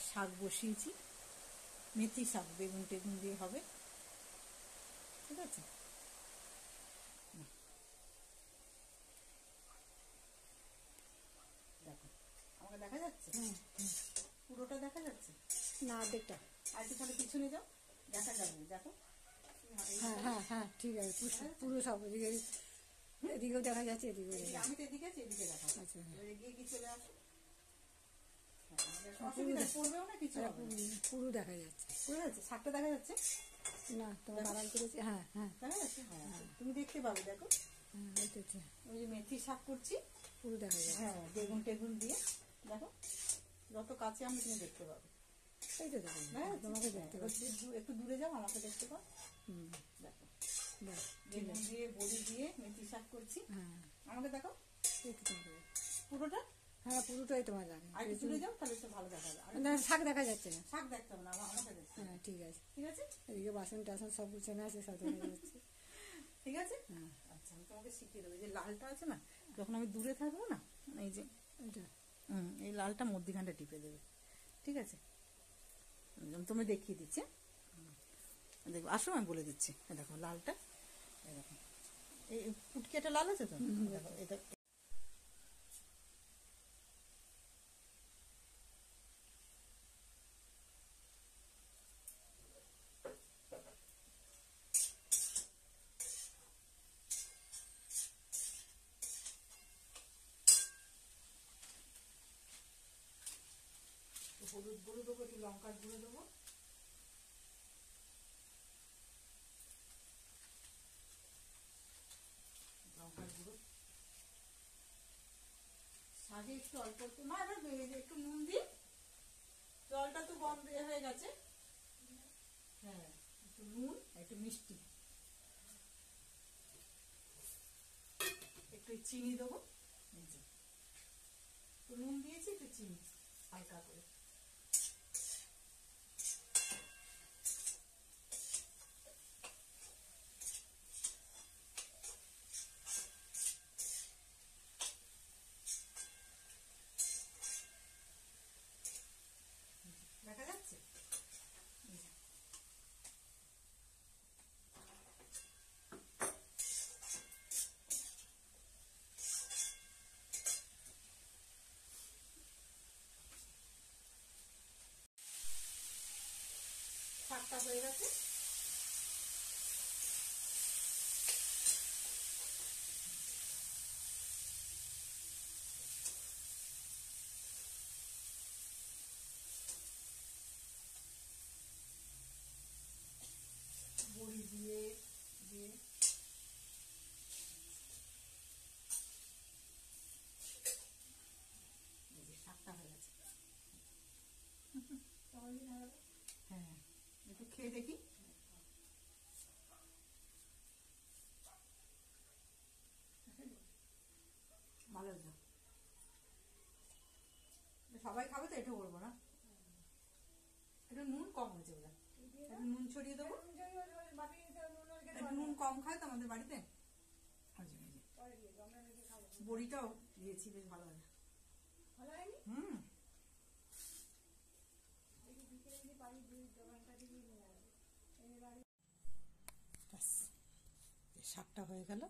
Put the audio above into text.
শাক বসিয়েছি, মেথি শাক, বেগুন টেগুন দিয়ে হবে, ঠিক আছে। দেখো আমাকে দেখা যাচ্ছে? পুরোটা দেখা যাচ্ছে না, অর্ধেকটা। আর একটু তাহলে পিছনে যাও, দেখা যাবে। দেখো হ্যাঁ হ্যাঁ হ্যাঁ, ঠিক আছে, পুরো সব এদিকে, এদিকেও দেখা যাচ্ছে, এদিকেও দেখা যাচ্ছে। আমি তো এদিকে আছি, এদিকে দেখা। আচ্ছা, এগিয়ে কি চলে আসো, পড়বেও না, কিছু পুরো দেখা যাচ্ছে। বুঝে যাচ্ছে? শাকটা দেখা যাচ্ছে না, তোমার আড়াল করেছি। হ্যাঁ হ্যাঁ দেখা যাচ্ছে, হ্যাঁ তুমি দেখতে পাবে। দেখো ওই যে মেথি শাক করছি, পুরো দেখা যাচ্ছে। হ্যাঁ বেগুন টেগুন দিয়ে। দেখো যত কাছে আমি তুমি দেখতে পাবে। এই তো দেখো, তোমাকে দেখতে পাচ্ছি। একটু দূরে যাও, আমাকে দেখতে পাও। দেখো বেগুন দিয়ে, বড়ি দিয়ে মেথি শাক করছি। হ্যাঁ, আমাকে দেখো পুরোটা। হ্যাঁ, পুরোটাই তোমার লাগে। আর একটু দূরে যাও, তাহলে একটু ভালো দেখা যাবে। না, শাক দেখা যাচ্ছে না। শাক দেখতে হবে না, আমাকে দেখতে। হ্যাঁ, ঠিক আছে, ঠিক আছে। এদিকে বাসন টাসন সব গুছানো আছে, সব দেখা যাচ্ছে। ঠিক আছে। আচ্ছা, আমি তোমাকে শিখিয়ে দেবো। যে লালটা আছে না, যখন আমি দূরে থাকবো না, এই যে এই লালটা মধ্যিখানটা টিপে দেবে, ঠিক আছে। তুমি দেখিয়ে দিচ্ছি, দেখো আসো, আমি বলে দিচ্ছি। দেখো লালটা, দেখো এই পুটকিটা লাল আছে তো, দেখো এটা হলুদ গুঁড়ো দেবো, একটু লঙ্কার গুঁড়ো দেবো, লঙ্কার গুঁড়ো, শাকে একটু অল্প একটু, মা এবার একটু নুন দিই, জলটা তো বন্ধ হয়ে গেছে। হ্যাঁ, একটু নুন, একটু মিষ্টি, একটু চিনি দেবো। নুন দিয়েছি, একটু চিনি হালকা করে। দেখা যাচ্ছে? শাকটা হয়ে গেছে। বড়ি দিয়ে দিয়ে শাকটা হয়ে গেছে। হ্যাঁ, একটু খেয়ে দেখি। ভালো হয়েছে। সবাই খাবে তো, এটা বলবো না, একটু নুন কম হয়েছে বলে, একটু নুন ছড়িয়ে দেবো। একটু নুন কম খায় তো আমাদের বাড়িতে। বড়িটাও দিয়েছি, বেশ ভালো হয়। শাকটা হয়ে গেল।